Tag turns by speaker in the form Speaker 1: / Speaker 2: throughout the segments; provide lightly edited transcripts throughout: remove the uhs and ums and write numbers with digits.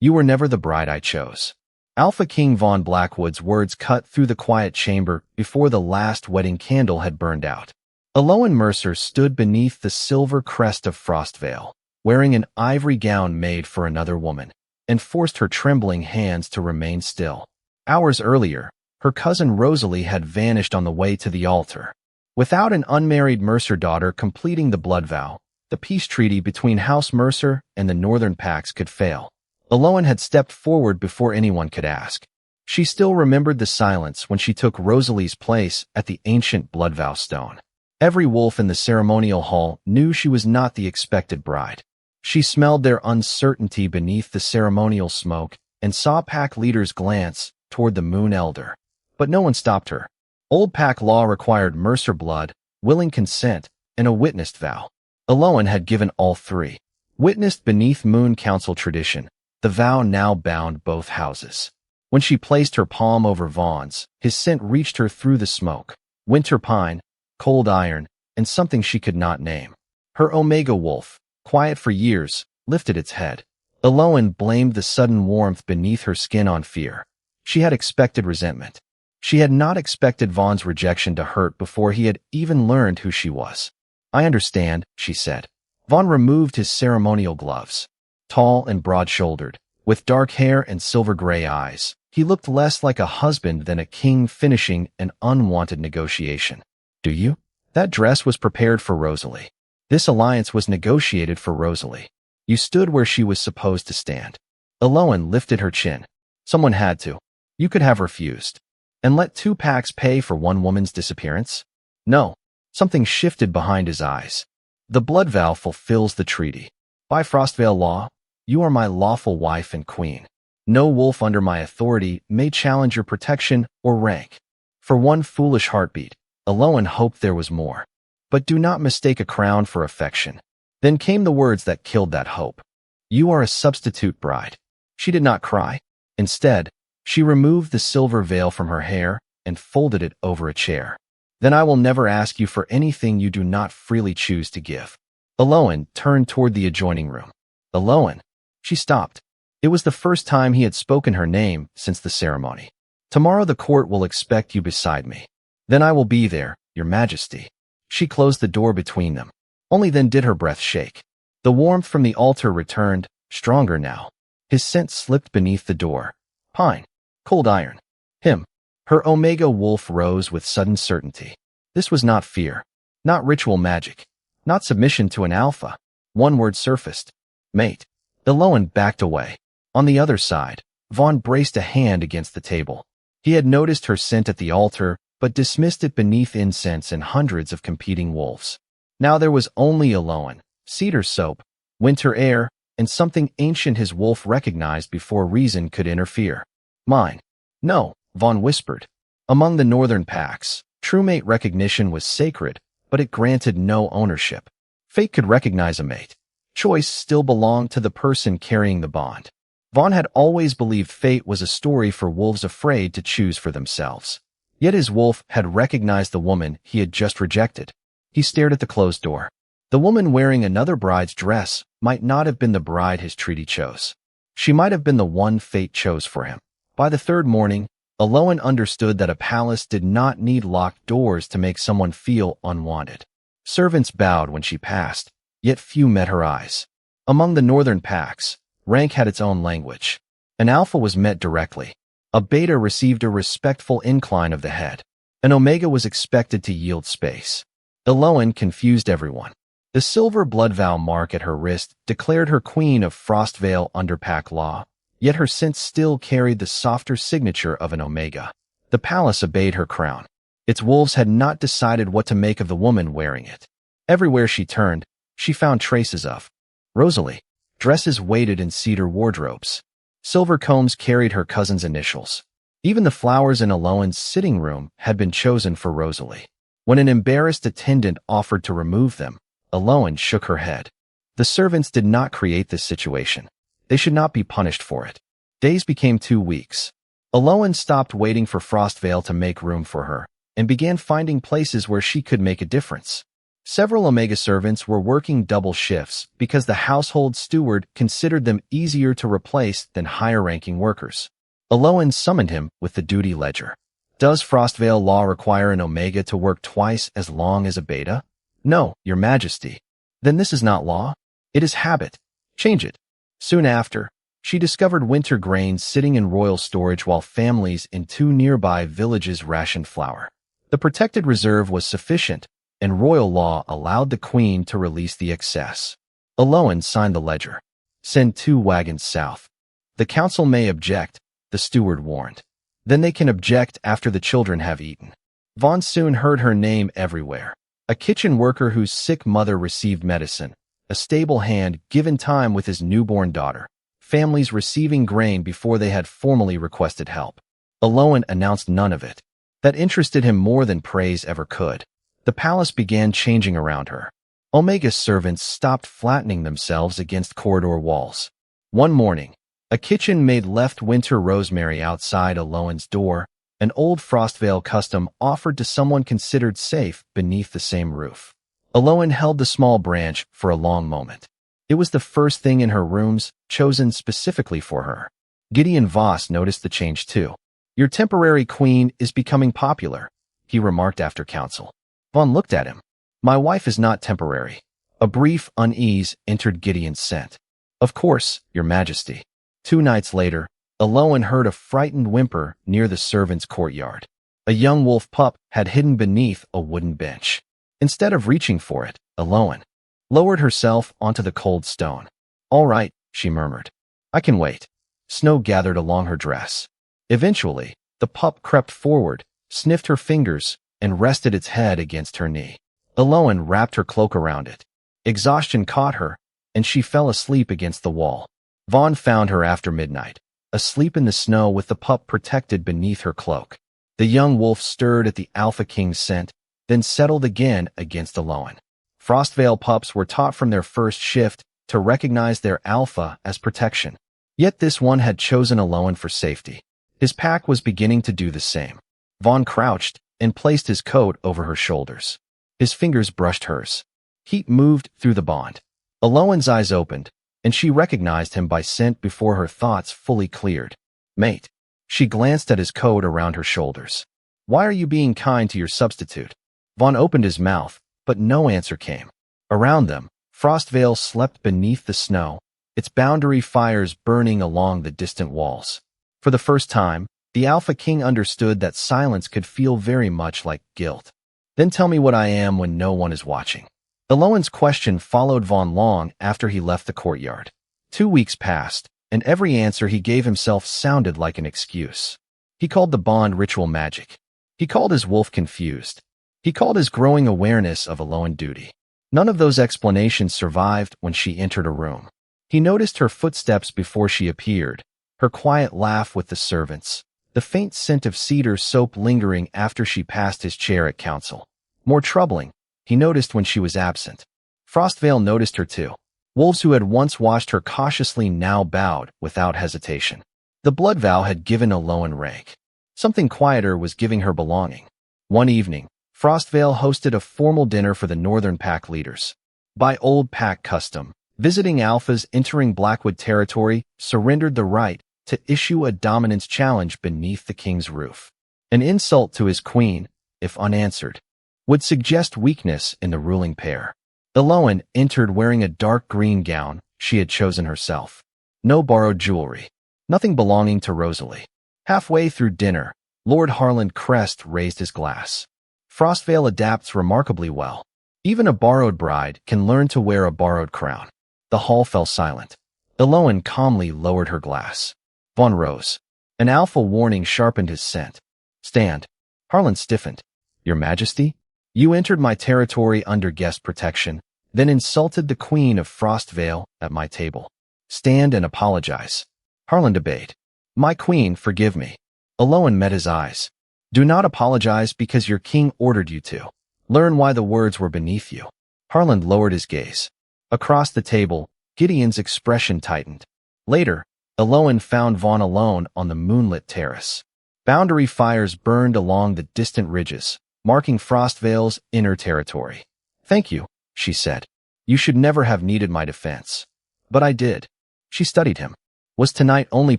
Speaker 1: You were never the bride I chose. Alpha King Von Blackwood's words cut through the quiet chamber before the last wedding candle had burned out. Aloan Mercer stood beneath the silver crest of Frostvale, wearing an ivory gown made for another woman, and forced her trembling hands to remain still. Hours earlier, her cousin Rosalie had vanished on the way to the altar. Without an unmarried Mercer daughter completing the blood vow, the peace treaty between House Mercer and the Northern Pax could fail. Aloan had stepped forward before anyone could ask. She still remembered the silence when she took Rosalie's place at the ancient blood vow stone. Every wolf in the ceremonial hall knew she was not the expected bride. She smelled their uncertainty beneath the ceremonial smoke and saw pack leaders glance toward the Moon Elder. But no one stopped her. Old pack law required Mercer blood, willing consent, and a witnessed vow. Aloan had given all three. Witnessed beneath Moon Council tradition, the vow now bound both houses. When she placed her palm over Vaughn's, his scent reached her through the smoke. Winter pine, cold iron, and something she could not name. Her Omega wolf, quiet for years, lifted its head. Aloan blamed the sudden warmth beneath her skin on fear. She had expected resentment. She had not expected Vaughn's rejection to hurt before he had even learned who she was. I understand, she said. Vaughn removed his ceremonial gloves. Tall and broad-shouldered, with dark hair and silver-gray eyes, he looked less like a husband than a king finishing an unwanted negotiation. Do you? That dress was prepared for Rosalie. This alliance was negotiated for Rosalie. You stood where she was supposed to stand. Aloan lifted her chin. Someone had to. You could have refused. And let two packs pay for one woman's disappearance? No. Something shifted behind his eyes. The blood vow fulfills the treaty. By Frostvale law, you are my lawful wife and queen. No wolf under my authority may challenge your protection or rank. For one foolish heartbeat, Aloan hoped there was more. But do not mistake a crown for affection. Then came the words that killed that hope. You are a substitute bride. She did not cry. Instead, she removed the silver veil from her hair and folded it over a chair. Then I will never ask you for anything you do not freely choose to give. Aloan turned toward the adjoining room. Aloan. She stopped. It was the first time he had spoken her name since the ceremony. Tomorrow the court will expect you beside me. Then I will be there, your majesty. She closed the door between them. Only then did her breath shake. The warmth from the altar returned, stronger now. His scent slipped beneath the door. Pine. Cold iron. Him. Her Omega wolf rose with sudden certainty. This was not fear. Not ritual magic. Not submission to an alpha. One word surfaced. Mate. Aloan backed away. On the other side, Vaughn braced a hand against the table. He had noticed her scent at the altar, but dismissed it beneath incense and hundreds of competing wolves. Now there was only Aloan, cedar soap, winter air, and something ancient his wolf recognized before reason could interfere. Mine. No, Vaughn whispered. Among the northern packs, true mate recognition was sacred, but it granted no ownership. Fate could recognize a mate. Choice still belonged to the person carrying the bond. Vaughn had always believed fate was a story for wolves afraid to choose for themselves. Yet his wolf had recognized the woman he had just rejected. He stared at the closed door. The woman wearing another bride's dress might not have been the bride his treaty chose. She might have been the one fate chose for him. By the third morning, Aloan understood that a palace did not need locked doors to make someone feel unwanted. Servants bowed when she passed, yet few met her eyes. Among the northern packs, rank had its own language. An alpha was met directly. A beta received a respectful incline of the head. An omega was expected to yield space. Aloan confused everyone. The silver blood vow mark at her wrist declared her queen of Frostvale under pack law, yet her scent still carried the softer signature of an omega. The palace obeyed her crown. Its wolves had not decided what to make of the woman wearing it. Everywhere she turned, she found traces of Rosalie. Dresses weighted in cedar wardrobes. Silver combs carried her cousin's initials. Even the flowers in Aloan's sitting room had been chosen for Rosalie. When an embarrassed attendant offered to remove them, Aloan shook her head. The servants did not create this situation. They should not be punished for it. Days became 2 weeks. Aloan stopped waiting for Frostvale to make room for her and began finding places where she could make a difference. Several Omega servants were working double shifts because the household steward considered them easier to replace than higher-ranking workers. Aloan summoned him with the duty ledger. Does Frostvale law require an Omega to work twice as long as a Beta? No, Your Majesty. Then this is not law. It is habit. Change it. Soon after, she discovered winter grains sitting in royal storage while families in 2 nearby villages rationed flour. The protected reserve was sufficient, and royal law allowed the queen to release the excess. Aloan signed the ledger. Send 2 wagons south. The council may object, the steward warned. Then they can object after the children have eaten. Vaughn soon heard her name everywhere. A kitchen worker whose sick mother received medicine. A stable hand given time with his newborn daughter. Families receiving grain before they had formally requested help. Aloan announced none of it. That interested him more than praise ever could. The palace began changing around her. Omega's servants stopped flattening themselves against corridor walls. One morning, a kitchen maid left winter rosemary outside Aloan's door, an old Frostvale custom offered to someone considered safe beneath the same roof. Aloan held the small branch for a long moment. It was the first thing in her rooms, chosen specifically for her. Gideon Voss noticed the change too. Your temporary queen is becoming popular, he remarked after council. Vaughn looked at him. My wife is not temporary. A brief unease entered Gideon's scent. Of course, Your Majesty. 2 nights later, Aloan heard a frightened whimper near the servants' courtyard. A young wolf pup had hidden beneath a wooden bench. Instead of reaching for it, Aloan lowered herself onto the cold stone. All right, she murmured. I can wait. Snow gathered along her dress. Eventually, the pup crept forward, sniffed her fingers, and rested its head against her knee. Aloan wrapped her cloak around it. Exhaustion caught her, and she fell asleep against the wall. Vaughn found her after midnight, asleep in the snow with the pup protected beneath her cloak. The young wolf stirred at the Alpha King's scent, then settled again against Aloan. Frostvale pups were taught from their first shift to recognize their alpha as protection. Yet this one had chosen Aloan for safety. His pack was beginning to do the same. Vaughn crouched and placed his coat over her shoulders. His fingers brushed hers. Heat moved through the bond. Aloan's eyes opened, and she recognized him by scent before her thoughts fully cleared. Mate. She glanced at his coat around her shoulders. Why are you being kind to your substitute? Vaughn opened his mouth, but no answer came. Around them, Frostvale slept beneath the snow, its boundary fires burning along the distant walls. For the first time, the Alpha King understood that silence could feel very much like guilt. Then tell me what I am when no one is watching. Aloan's question followed Vaughn long after he left the courtyard. 2 weeks passed, and every answer he gave himself sounded like an excuse. He called the bond ritual magic. He called his wolf confused. He called his growing awareness of Aloan duty. None of those explanations survived when she entered a room. He noticed her footsteps before she appeared, her quiet laugh with the servants, the faint scent of cedar soap lingering after she passed his chair at council. More troubling, he noticed when she was absent. Frostvale noticed her too. Wolves who had once watched her cautiously now bowed without hesitation. The blood vow had given Aloan rank. Something quieter was giving her belonging. One evening, Frostvale hosted a formal dinner for the Northern Pack leaders. By old Pack custom, visiting alphas entering Blackwood territory surrendered the right to issue a dominance challenge beneath the king's roof. An insult to his queen, if unanswered, would suggest weakness in the ruling pair. Aloan entered wearing a dark green gown she had chosen herself. No borrowed jewelry. Nothing belonging to Rosalie. Halfway through dinner, Lord Harland Crest raised his glass. Frostvale adapts remarkably well. Even a borrowed bride can learn to wear a borrowed crown. The hall fell silent. Aloan calmly lowered her glass. Vaughn rose. An alpha warning sharpened his scent. Stand. Harland stiffened. Your Majesty? You entered my territory under guest protection, then insulted the Queen of Frostvale at my table. Stand and apologize. Harland obeyed. My queen, forgive me. Aloan met his eyes. Do not apologize because your king ordered you to. Learn why the words were beneath you. Harland lowered his gaze. Across the table, Gideon's expression tightened. Later, Aloan found Vaughn alone on the moonlit terrace. Boundary fires burned along the distant ridges, marking Frostvale's inner territory. Thank you, she said. You should never have needed my defense. But I did. She studied him. Was tonight only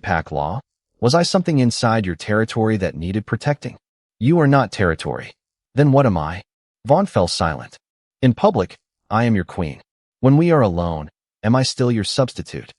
Speaker 1: pack law? Was I something inside your territory that needed protecting? You are not territory. Then what am I? Vaughn fell silent. In public, I am your queen. When we are alone, am I still your substitute?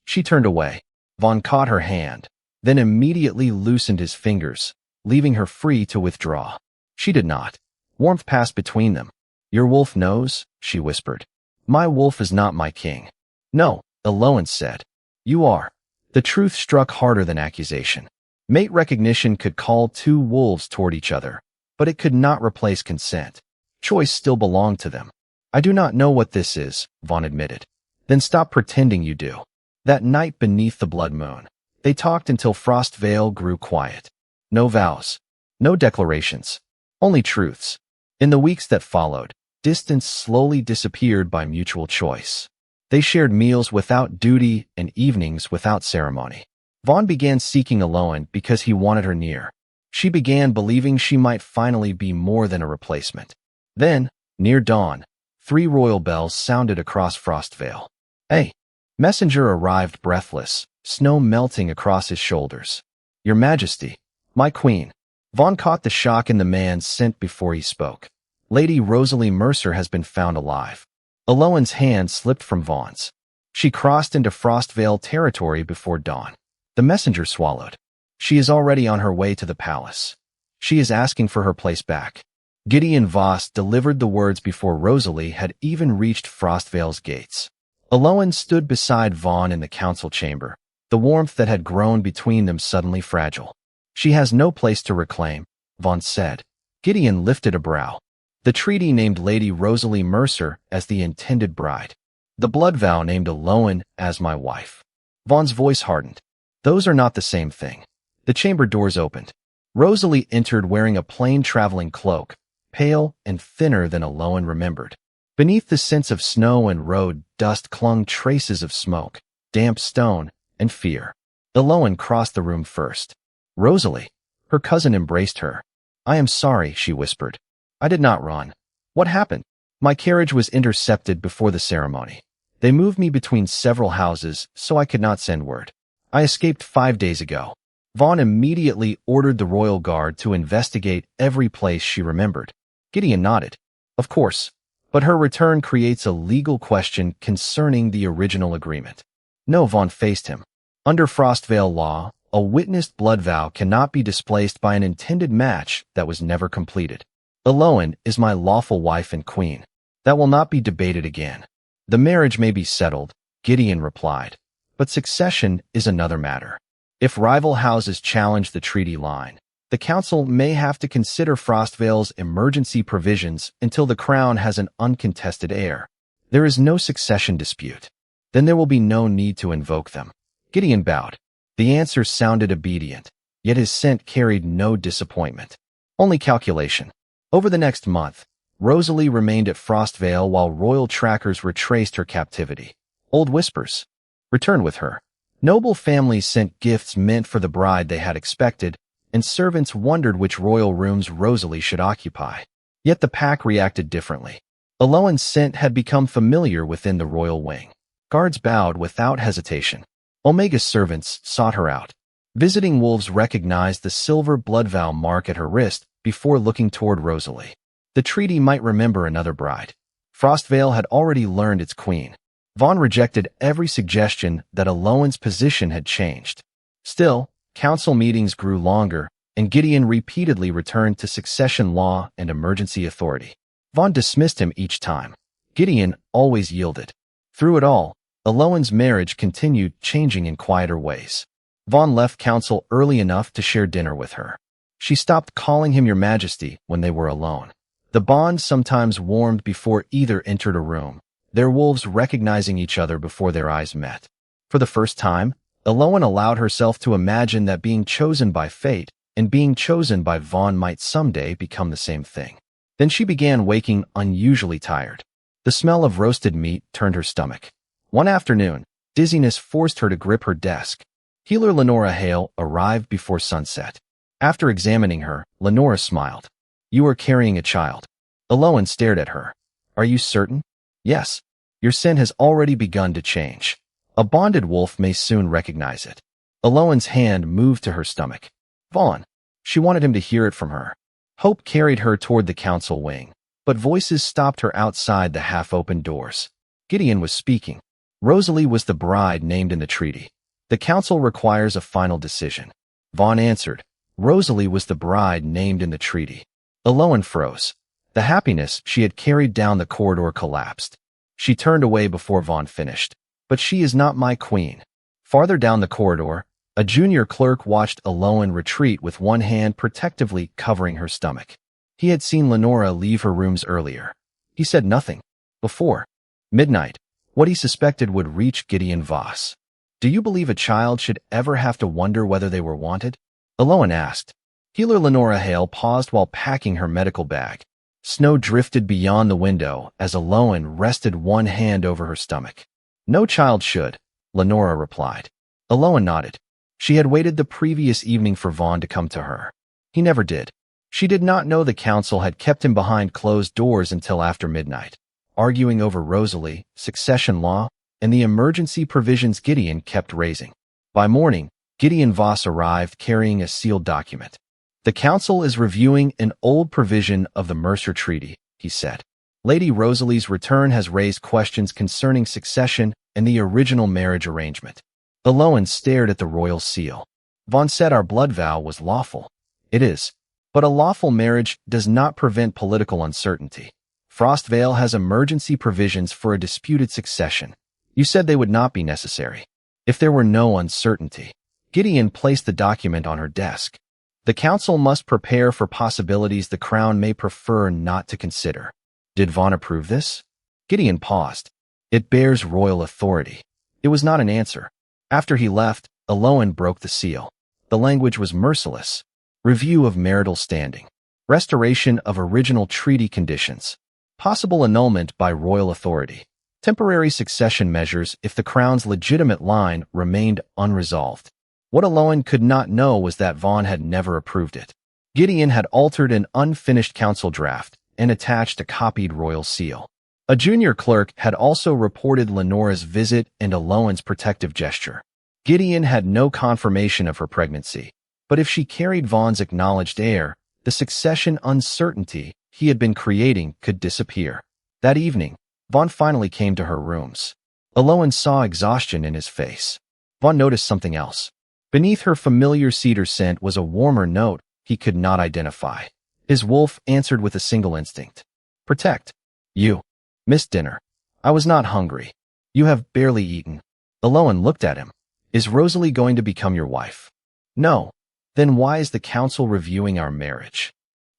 Speaker 1: She turned away. Vaughn caught her hand, then immediately loosened his fingers, leaving her free to withdraw. She did not. Warmth passed between them. Your wolf knows, she whispered. My wolf is not my king. No, Eloin said. You are. The truth struck harder than accusation. Mate recognition could call two wolves toward each other, but it could not replace consent. Choice still belonged to them. I do not know what this is, Vaughn admitted. Then stop pretending you do. That night beneath the blood moon, they talked until Frost Vale grew quiet. No vows. No declarations. Only truths. In the weeks that followed, distance slowly disappeared by mutual choice. They shared meals without duty and evenings without ceremony. Vaughn began seeking Eloin because he wanted her near. She began believing she might finally be more than a replacement. Then, near dawn, 3 royal bells sounded across Frostvale. A messenger arrived breathless, snow melting across his shoulders. Your Majesty, my queen. Vaughn caught the shock in the man's scent before he spoke. Lady Rosalie Mercer has been found alive. Eloin's hand slipped from Vaughn's. She crossed into Frostvale territory before dawn. The messenger swallowed. She is already on her way to the palace. She is asking for her place back. Gideon Voss delivered the words before Rosalie had even reached Frostvale's gates. Eloin stood beside Vaughn in the council chamber, the warmth that had grown between them suddenly fragile. She has no place to reclaim, Vaughn said. Gideon lifted a brow. The treaty named Lady Rosalie Mercer as the intended bride. The blood vow named Eloin as my wife. Vaughn's voice hardened. Those are not the same thing. The chamber doors opened. Rosalie entered wearing a plain traveling cloak, pale and thinner than Eloin remembered. Beneath the scents of snow and road dust clung traces of smoke, damp stone, and fear. Eloin crossed the room first. Rosalie. Her cousin embraced her. I am sorry, she whispered. I did not run. What happened? My carriage was intercepted before the ceremony. They moved me between several houses, so I could not send word. I escaped 5 days ago. Vaughn immediately ordered the royal guard to investigate every place she remembered. Gideon nodded. Of course. But her return creates a legal question concerning the original agreement. No, Vaughn faced him. Under Frostvale law, a witnessed blood vow cannot be displaced by an intended match that was never completed. Eloin is my lawful wife and queen. That will not be debated again. The marriage may be settled, Gideon replied, but succession is another matter. If rival houses challenge the treaty line, the council may have to consider Frostvale's emergency provisions until the crown has an uncontested heir. There is no succession dispute. Then there will be no need to invoke them. Gideon bowed. The answer sounded obedient, yet his scent carried no disappointment. Only calculation. Over the next month, Rosalie remained at Frostvale while royal trackers retraced her captivity. Old whispers. Returned with her. Noble families sent gifts meant for the bride they had expected, and servants wondered which royal rooms Rosalie should occupy. Yet the pack reacted differently. Eloin's scent had become familiar within the royal wing. Guards bowed without hesitation. Omega's servants sought her out. Visiting wolves recognized the silver blood vow mark at her wrist before looking toward Rosalie. The treaty might remember another bride. Frostvale had already learned its queen. Vaughn rejected every suggestion that Eloin's position had changed. Still, council meetings grew longer, and Gideon repeatedly returned to succession law and emergency authority. Vaughn dismissed him each time. Gideon always yielded. Through it all, Eloin's marriage continued changing in quieter ways. Vaughn left council early enough to share dinner with her. She stopped calling him Your Majesty when they were alone. The bond sometimes warmed before either entered a room, their wolves recognizing each other before their eyes met. For the first time, Eloin allowed herself to imagine that being chosen by fate and being chosen by Vaughn might someday become the same thing. Then she began waking unusually tired. The smell of roasted meat turned her stomach. One afternoon, dizziness forced her to grip her desk. Healer Lenora Hale arrived before sunset. After examining her, Lenora smiled. You are carrying a child. Eloin stared at her. Are you certain? Yes. Your sin has already begun to change. A bonded wolf may soon recognize it. Aloan's hand moved to her stomach. Vaughn. She wanted him to hear it from her. Hope carried her toward the council wing, but voices stopped her outside the half-open doors. Gideon was speaking. Rosalie was the bride named in the treaty. The council requires a final decision. Vaughn answered. Rosalie was the bride named in the treaty. Aloan froze. The happiness she had carried down the corridor collapsed. She turned away before Vaughn finished. But she is not my queen. Farther down the corridor, a junior clerk watched Aloan retreat with one hand protectively covering her stomach. He had seen Lenora leave her rooms earlier. He said nothing. Before midnight, what he suspected would reach Gideon Voss. Do you believe a child should ever have to wonder whether they were wanted? Aloan asked. Healer Lenora Hale paused while packing her medical bag. Snow drifted beyond the window as Aloan rested one hand over her stomach. No child should, Lenora replied. Aloan nodded. She had waited the previous evening for Vaughn to come to her. He never did. She did not know the council had kept him behind closed doors until after midnight, arguing over Rosalie, succession law, and the emergency provisions Gideon kept raising. By morning, Gideon Voss arrived carrying a sealed document. The council is reviewing an old provision of the Mercer Treaty, he said. Lady Rosalie's return has raised questions concerning succession and the original marriage arrangement. Aloan stared at the royal seal. Vaughn said our blood vow was lawful. It is. But a lawful marriage does not prevent political uncertainty. Frostvale has emergency provisions for a disputed succession. You said they would not be necessary if there were no uncertainty. Gideon placed the document on her desk. The council must prepare for possibilities the crown may prefer not to consider. Did Vaughn approve this? Gideon paused. It bears royal authority. It was not an answer. After he left, Aloan broke the seal. The language was merciless. Review of marital standing. Restoration of original treaty conditions. Possible annulment by royal authority. Temporary succession measures if the crown's legitimate line remained unresolved. What Aloan could not know was that Vaughn had never approved it. Gideon had altered an unfinished council draft and attached a copied royal seal. A junior clerk had also reported Lenora's visit and Aloan's protective gesture. Gideon had no confirmation of her pregnancy, but if she carried Vaughn's acknowledged heir, the succession uncertainty he had been creating could disappear. That evening, Vaughn finally came to her rooms. Aloan saw exhaustion in his face. Vaughn noticed something else. Beneath her familiar cedar scent was a warmer note he could not identify. His wolf answered with a single instinct. Protect. You. Missed dinner. I was not hungry. You have barely eaten. Aloan looked at him. Is Rosalie going to become your wife? No. Then why is the council reviewing our marriage?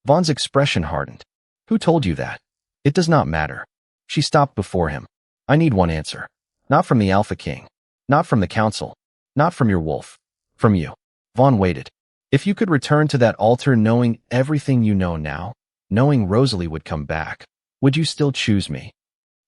Speaker 1: Vaughn's expression hardened. Who told you that? It does not matter. She stopped before him. I need one answer. Not from the Alpha King. Not from the council. Not from your wolf. From you. Vaughn waited. If you could return to that altar knowing everything you know now, knowing Rosalie would come back, would you still choose me?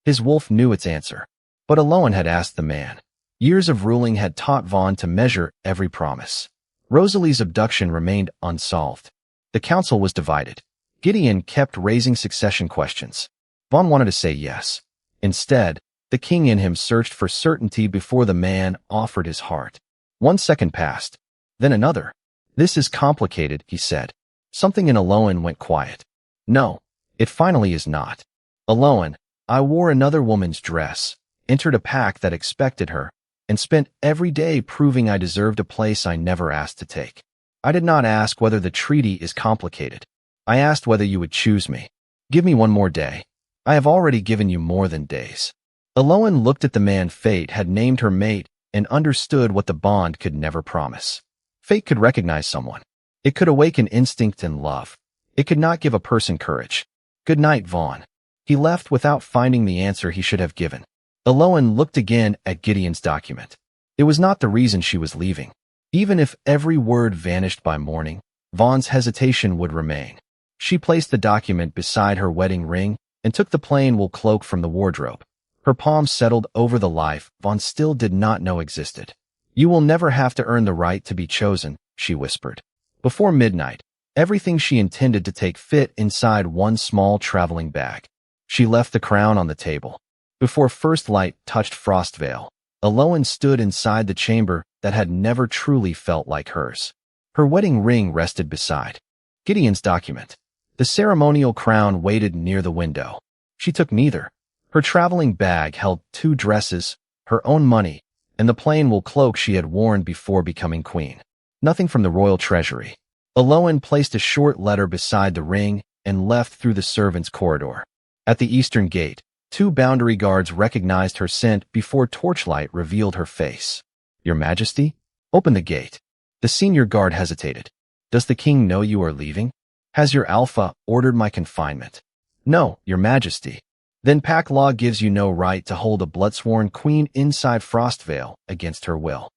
Speaker 1: His wolf knew its answer. But Aloan had asked the man. Years of ruling had taught Vaughn to measure every promise. Rosalie's abduction remained unsolved. The council was divided. Gideon kept raising succession questions. Vaughn wanted to say yes. Instead, the king in him searched for certainty before the man offered his heart. 1 second passed. Then another. This is complicated, he said. Something in Aloan went quiet. No, it finally is not. Aloan, I wore another woman's dress, entered a pact that expected her, and spent every day proving I deserved a place I never asked to take. I did not ask whether the treaty is complicated. I asked whether you would choose me. Give me one more day. I have already given you more than days. Aloan looked at the man fate had named her mate and understood what the bond could never promise. Fate could recognize someone. It could awaken instinct and love. It could not give a person courage. Good night, Vaughn. He left without finding the answer he should have given. Aloan looked again at Gideon's document. It was not the reason she was leaving. Even if every word vanished by morning, Vaughn's hesitation would remain. She placed the document beside her wedding ring and took the plain wool cloak from the wardrobe. Her palms settled over the life Vaughn still did not know existed. You will never have to earn the right to be chosen, she whispered. Before midnight, everything she intended to take fit inside one small traveling bag. She left the crown on the table. Before first light touched Frostvale, Aloan stood inside the chamber that had never truly felt like hers. Her wedding ring rested beside Gideon's document. The ceremonial crown waited near the window. She took neither. Her traveling bag held 2 dresses, her own money, and the plain wool cloak she had worn before becoming queen. Nothing from the royal treasury. Aloan placed a short letter beside the ring and left through the servants' corridor. At the eastern gate, 2 boundary guards recognized her scent before torchlight revealed her face. "Your Majesty?" "Open the gate." The senior guard hesitated. "Does the king know you are leaving?" "Has your alpha ordered my confinement?" "No, Your Majesty." "Then pack law gives you no right to hold a bloodsworn queen inside Frostvale against her will."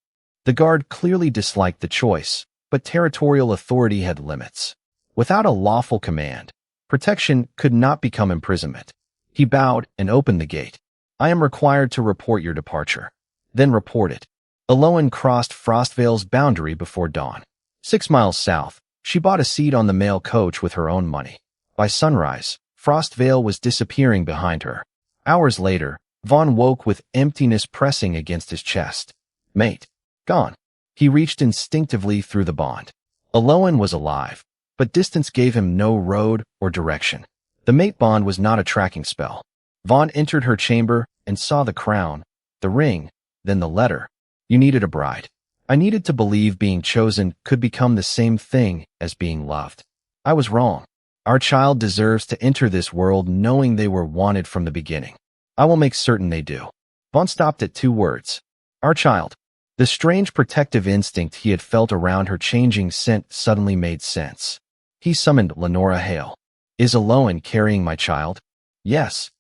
Speaker 1: The guard clearly disliked the choice, but territorial authority had limits. Without a lawful command, protection could not become imprisonment. He bowed and opened the gate. "I am required to report your departure." "Then report it." Aloan crossed Frostvale's boundary before dawn. 6 miles south, she bought a seat on the mail coach with her own money. By sunrise, Frostvale was disappearing behind her. Hours later, Vaughn woke with emptiness pressing against his chest. "Mate. Gone." He reached instinctively through the bond. Aloan was alive, but distance gave him no road or direction. The mate bond was not a tracking spell. Vaughn entered her chamber and saw the crown, the ring, then the letter. "You needed a bride. I needed to believe being chosen could become the same thing as being loved. I was wrong. Our child deserves to enter this world knowing they were wanted from the beginning. I will make certain they do." Vaughn stopped at 2 words. "Our child." The strange protective instinct he had felt around her changing scent suddenly made sense. He summoned Lenora Hale. "Is Aloan carrying my child?" "Yes."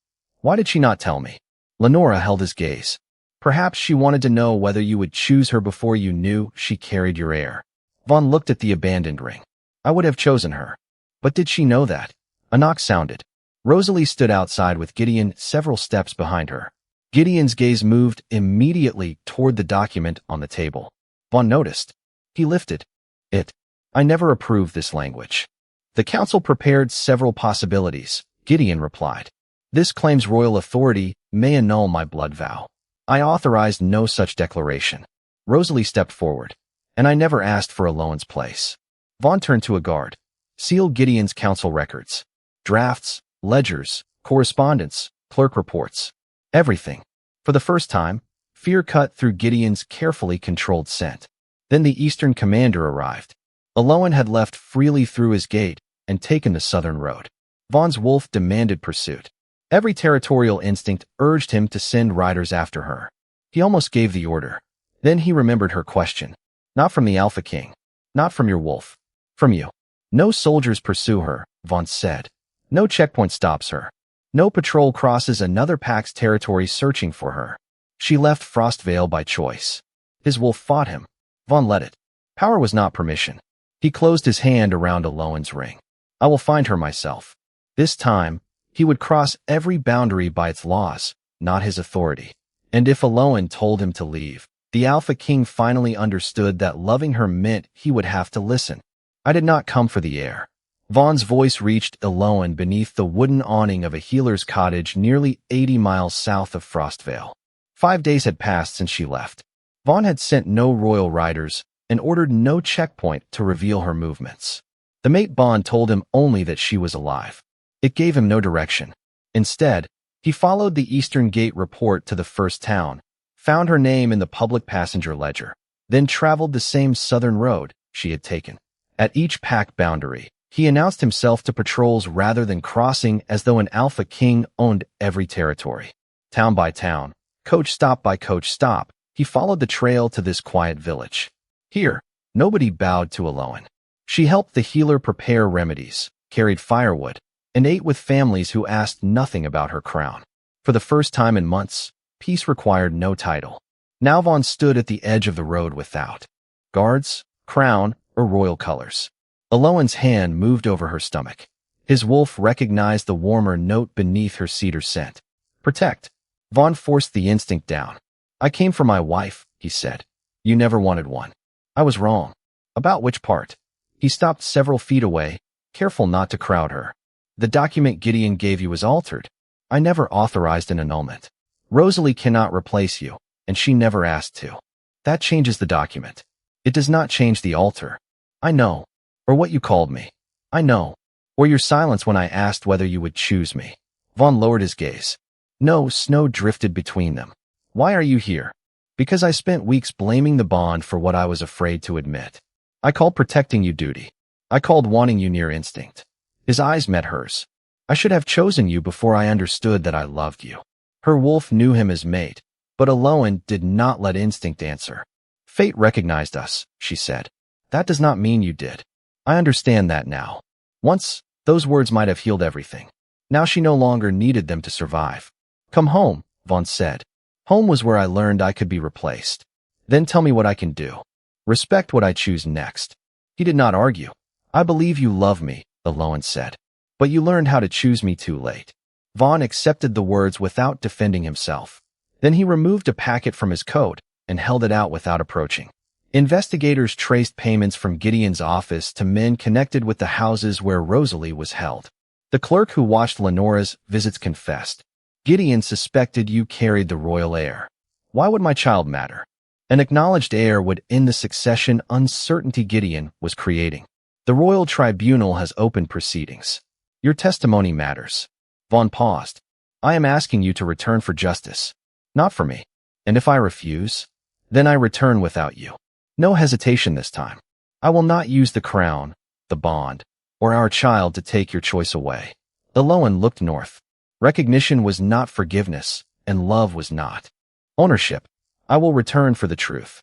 Speaker 1: "Why did she not tell me?" Lenora held his gaze. "Perhaps she wanted to know whether you would choose her before you knew she carried your heir." Vaughn looked at the abandoned ring. "I would have chosen her." But did she know that? A knock sounded. Rosalie stood outside with Gideon several steps behind her. Gideon's gaze moved immediately toward the document on the table. Vaughn noticed. He lifted it. "I never approved this language." "The council prepared several possibilities," Gideon replied. "This claims royal authority may annul my blood vow. I authorized no such declaration." Rosalie stepped forward. "And I never asked for Aloan's place." Vaughn turned to a guard. "Seal Gideon's council records. Drafts, ledgers, correspondence, clerk reports. Everything." For the first time, fear cut through Gideon's carefully controlled scent. Then the eastern commander arrived. Aloan had left freely through his gate and taken the southern road. Vaughn's wolf demanded pursuit. Every territorial instinct urged him to send riders after her. He almost gave the order. Then he remembered her question. "Not from the Alpha King. Not from your wolf. From you." "No soldiers pursue her," Vaughn said. "No checkpoint stops her. No patrol crosses another pack's territory searching for her. She left Frostvale by choice." His wolf fought him. Vaughn let it. Power was not permission. He closed his hand around Aloan's ring. "I will find her myself." This time, he would cross every boundary by its laws, not his authority. And if Aloan told him to leave, the Alpha King finally understood that loving her meant he would have to listen. "I did not come for the heir." Vaughn's voice reached Aloan beneath the wooden awning of a healer's cottage nearly 80 miles south of Frostvale. 5 days had passed since she left. Vaughn had sent no royal riders and ordered no checkpoint to reveal her movements. The mate bond told him only that she was alive. It gave him no direction. Instead, he followed the Eastern Gate report to the first town, found her name in the public passenger ledger, then traveled the same southern road she had taken. At each pack boundary, he announced himself to patrols rather than crossing as though an Alpha King owned every territory. Town by town, coach stop by coach stop, he followed the trail to this quiet village. Here, nobody bowed to Aloan. She helped the healer prepare remedies, carried firewood, and ate with families who asked nothing about her crown. For the first time in months, peace required no title. Now Vaughn stood at the edge of the road without guards, crown, or royal colors. Aloan's hand moved over her stomach. His wolf recognized the warmer note beneath her cedar scent. "Protect." Vaughn forced the instinct down. "I came for my wife," he said. "You never wanted one." "I was wrong." "About which part?" He stopped several feet away, careful not to crowd her. "The document Gideon gave you was altered." I never authorized an annulment. Rosalie cannot replace you, and she never asked to. That changes the document. It does not change the altar. I know. Or what you called me. I know. Or your silence when I asked whether you would choose me. Vaughn lowered his gaze. No, snow drifted between them. Why are you here? Because I spent weeks blaming the bond for what I was afraid to admit. I called protecting you duty. I called wanting you near instinct. His eyes met hers. I should have chosen you before I understood that I loved you. Her wolf knew him as mate, but Aloan did not let instinct answer. Fate recognized us, she said. That does not mean you did. I understand that now. Once, those words might have healed everything. Now she no longer needed them to survive. Come home, Vaughn said. Home was where I learned I could be replaced. Then tell me what I can do. Respect what I choose next. He did not argue. I believe you love me, Aloan said. But you learned how to choose me too late. Vaughn accepted the words without defending himself. Then he removed a packet from his coat and held it out without approaching. Investigators traced payments from Gideon's office to men connected with the houses where Rosalie was held. The clerk who watched Lenora's visits confessed. Gideon suspected you carried the royal heir. Why would my child matter? An acknowledged heir would end the succession uncertainty Gideon was creating. The royal tribunal has opened proceedings. Your testimony matters. Vaughn paused. I am asking you to return for justice. Not for me. And if I refuse, then I return without you. No hesitation this time. I will not use the crown, the bond, or our child to take your choice away. Aloan looked north. Recognition was not forgiveness, and love was not. Ownership. I will return for the truth.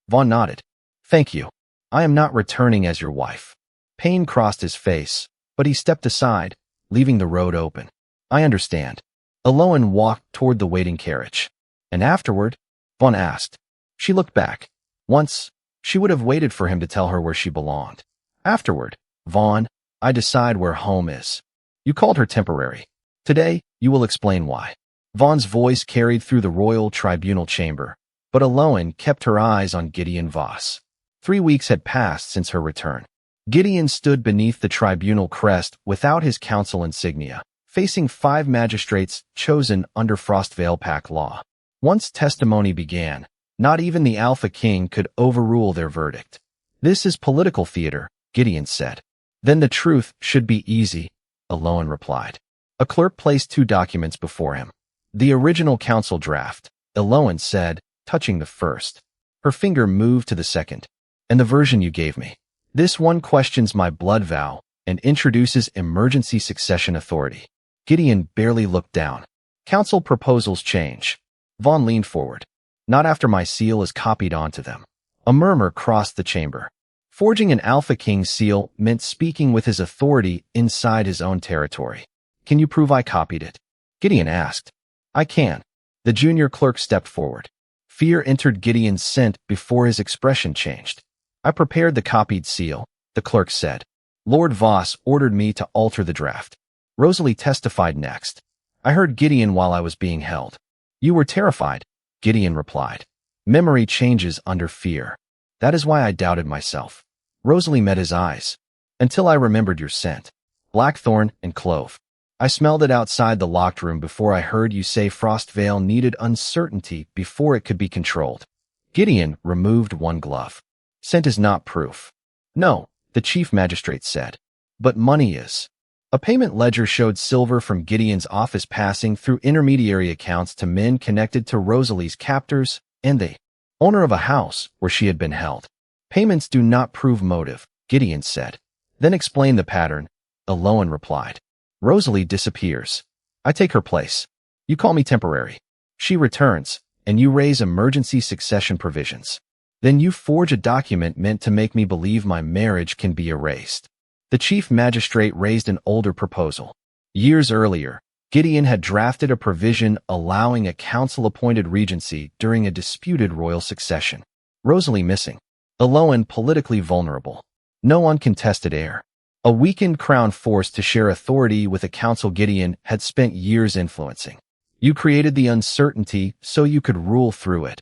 Speaker 1: Vaughn nodded. Thank you. I am not returning as your wife. Pain crossed his face, but he stepped aside, leaving the road open. I understand. Aloan walked toward the waiting carriage. And afterward? Vaughn asked. She looked back. Once, she would have waited for him to tell her where she belonged. Afterward, Vaughn, I decide where home is. You called her temporary. Today, you will explain why. Vaughn's voice carried through the royal tribunal chamber, but Aloan kept her eyes on Gideon Voss. 3 weeks had passed since her return. Gideon stood beneath the tribunal crest without his council insignia, facing 5 magistrates chosen under Frostvale Pact law. Once testimony began, not even the Alpha King could overrule their verdict. This is political theater, Gideon said. Then the truth should be easy, Aloan replied. A clerk placed 2 documents before him. The original council draft, Aloan said, touching the first. Her finger moved to the second. And the version you gave me. This one questions my blood vow and introduces emergency succession authority. Gideon barely looked down. Council proposals change. Vaughn leaned forward. Not after my seal is copied onto them. A murmur crossed the chamber. Forging an Alpha King seal meant speaking with his authority inside his own territory. Can you prove I copied it? Gideon asked. I can. The junior clerk stepped forward. Fear entered Gideon's scent before his expression changed. I prepared the copied seal, the clerk said. Lord Voss ordered me to alter the draft. Rosalie testified next. I heard Gideon while I was being held. You were terrified, Gideon replied. Memory changes under fear. That is why I doubted myself. Rosalie met his eyes. Until I remembered your scent. Blackthorn and clove. I smelled it outside the locked room before I heard you say Frostvale needed uncertainty before it could be controlled. Gideon removed one glove. Scent is not proof. No, the chief magistrate said. But money is. A payment ledger showed silver from Gideon's office passing through intermediary accounts to men connected to Rosalie's captors and the owner of a house where she had been held. Payments do not prove motive, Gideon said. Then explain the pattern, Aloan replied. Rosalie disappears. I take her place. You call me temporary. She returns, and you raise emergency succession provisions. Then you forge a document meant to make me believe my marriage can be erased. The chief magistrate raised an older proposal. Years earlier, Gideon had drafted a provision allowing a council-appointed regency during a disputed royal succession. Rosalie missing. Aloan politically vulnerable. No uncontested heir. A weakened crown forced to share authority with a council Gideon had spent years influencing. You created the uncertainty so you could rule through it,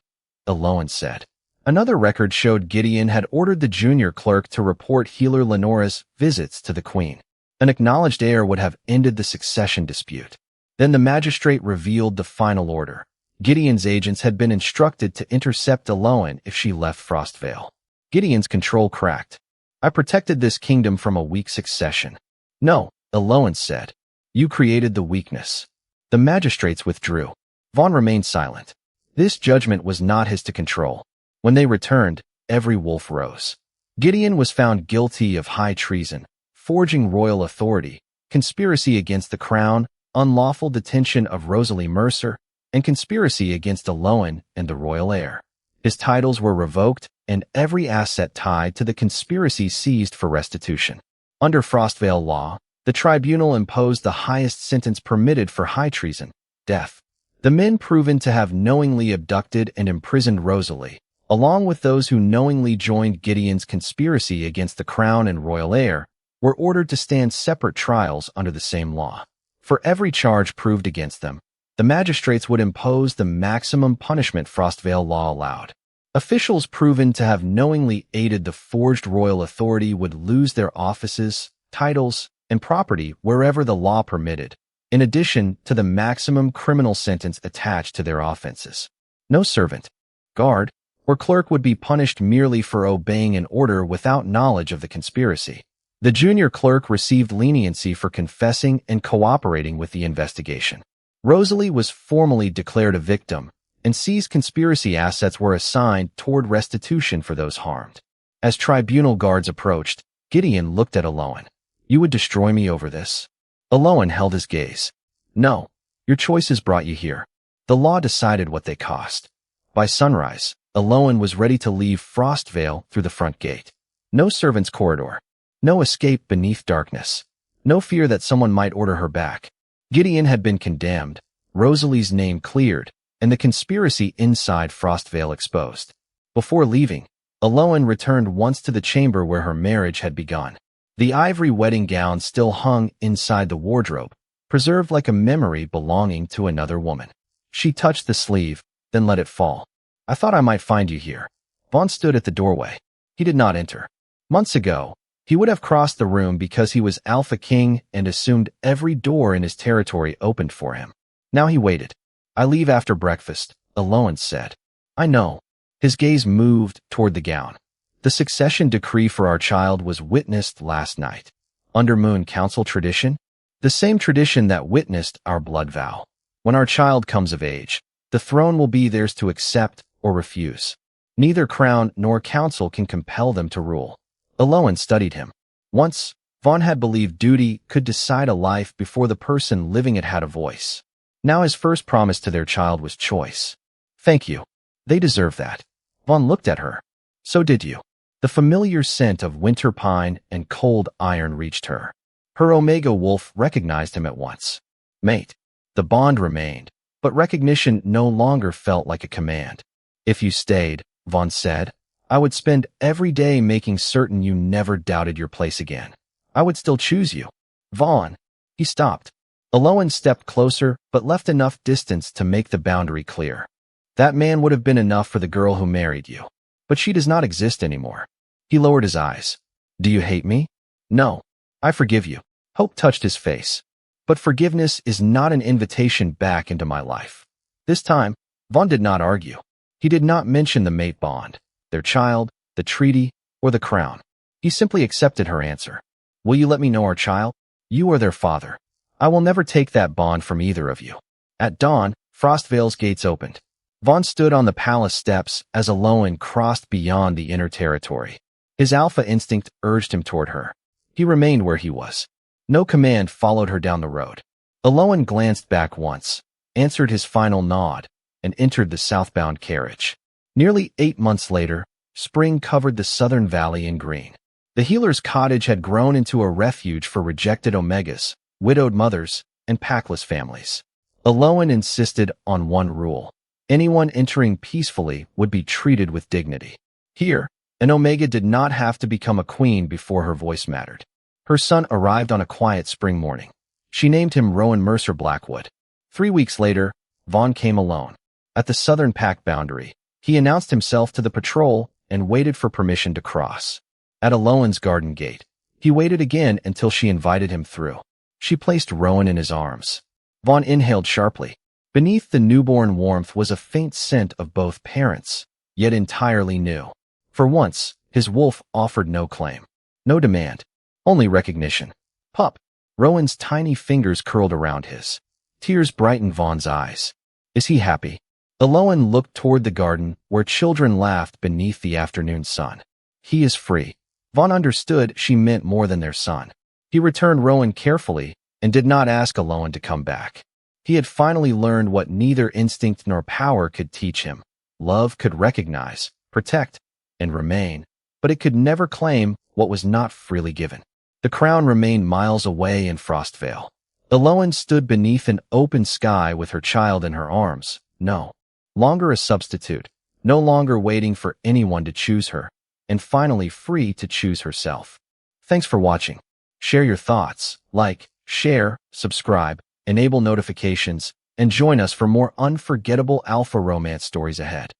Speaker 1: Aloan said. Another record showed Gideon had ordered the junior clerk to report healer Lenora's visits to the queen. An acknowledged heir would have ended the succession dispute. Then the magistrate revealed the final order. Gideon's agents had been instructed to intercept Aloan if she left Frostvale. Gideon's control cracked. I protected this kingdom from a weak succession. No, Aloan said. You created the weakness. The magistrates withdrew. Vaughn remained silent. This judgment was not his to control. When they returned, every wolf rose. Gideon was found guilty of high treason, forging royal authority, conspiracy against the crown, unlawful detention of Rosalie Mercer, and conspiracy against Aloan and the royal heir. His titles were revoked, and every asset tied to the conspiracy seized for restitution. Under Frostvale law, the tribunal imposed the highest sentence permitted for high treason, death. The men proven to have knowingly abducted and imprisoned Rosalie, along with those who knowingly joined Gideon's conspiracy against the crown and royal heir, were ordered to stand separate trials under the same law. For every charge proved against them, the magistrates would impose the maximum punishment Frostvale law allowed. Officials proven to have knowingly aided the forged royal authority would lose their offices, titles, and property wherever the law permitted, in addition to the maximum criminal sentence attached to their offenses. No servant, guard, or clerk would be punished merely for obeying an order without knowledge of the conspiracy. The junior clerk received leniency for confessing and cooperating with the investigation. Rosalie was formally declared a victim, and seized conspiracy assets were assigned toward restitution for those harmed. As tribunal guards approached, Gideon looked at Aloan. You would destroy me over this? Aloan held his gaze. No, your choices brought you here. The law decided what they cost. By sunrise, Aloan was ready to leave Frostvale through the front gate. No servant's corridor. No escape beneath darkness. No fear that someone might order her back. Gideon had been condemned, Rosalie's name cleared, and the conspiracy inside Frostvale exposed. Before leaving, Aloan returned once to the chamber where her marriage had begun. The ivory wedding gown still hung inside the wardrobe, preserved like a memory belonging to another woman. She touched the sleeve, then let it fall. I thought I might find you here. Vaughn stood at the doorway. He did not enter. Months ago, he would have crossed the room because he was Alpha King and assumed every door in his territory opened for him. Now he waited. I leave after breakfast, Aloan said. I know. His gaze moved toward the gown. The succession decree for our child was witnessed last night. Under Moon Council tradition? The same tradition that witnessed our blood vow. When our child comes of age, the throne will be theirs to accept or refuse. Neither crown nor council can compel them to rule. Aloan studied him. Once, Vaughn had believed duty could decide a life before the person living it had a voice. Now his first promise to their child was choice. Thank you. They deserve that. Vaughn looked at her. So did you. The familiar scent of winter pine and cold iron reached her. Her Omega wolf recognized him at once. Mate. The bond remained, but recognition no longer felt like a command. If you stayed, Vaughn said, I would spend every day making certain you never doubted your place again. I would still choose you. Vaughn. He stopped. Aloan stepped closer, but left enough distance to make the boundary clear. That man would have been enough for the girl who married you. But she does not exist anymore. He lowered his eyes. Do you hate me? No. I forgive you. Hope touched his face. But forgiveness is not an invitation back into my life. This time, Vaughn did not argue. He did not mention the mate bond, their child, the treaty, or the crown. He simply accepted her answer. Will you let me know our child? You are their father. I will never take that bond from either of you. At dawn, Frostvale's gates opened. Vaughn stood on the palace steps as Aloan crossed beyond the inner territory. His alpha instinct urged him toward her. He remained where he was. No command followed her down the road. Aloan glanced back once, answered his final nod, and entered the southbound carriage. Nearly 8 months later, spring covered the southern valley in green. The healer's cottage had grown into a refuge for rejected Omegas, widowed mothers, and packless families. Aloan insisted on one rule. Anyone entering peacefully would be treated with dignity. Here, an Omega did not have to become a queen before her voice mattered. Her son arrived on a quiet spring morning. She named him Rowan Mercer Blackwood. 3 weeks later, Vaughn came alone. At the southern pack boundary, he announced himself to the patrol and waited for permission to cross. At Aloan's garden gate, he waited again until she invited him through. She placed Rowan in his arms. Vaughn inhaled sharply. Beneath the newborn warmth was a faint scent of both parents, yet entirely new. For once, his wolf offered no claim. No demand. Only recognition. Pup. Rowan's tiny fingers curled around his. Tears brightened Vaughn's eyes. Is he happy? Eloan looked toward the garden, where children laughed beneath the afternoon sun. He is free. Vaughn understood she meant more than their son. He returned Rowan carefully and did not ask Eloan to come back. He had finally learned what neither instinct nor power could teach him. Love could recognize, protect, and remain, but it could never claim what was not freely given. The crown remained miles away in Frostvale. Eloan stood beneath an open sky with her child in her arms, no longer a substitute, no longer waiting for anyone to choose her, and finally free to choose herself. Thanks for watching. Share your thoughts, like, share, subscribe, enable notifications, and join us for more unforgettable alpha romance stories ahead.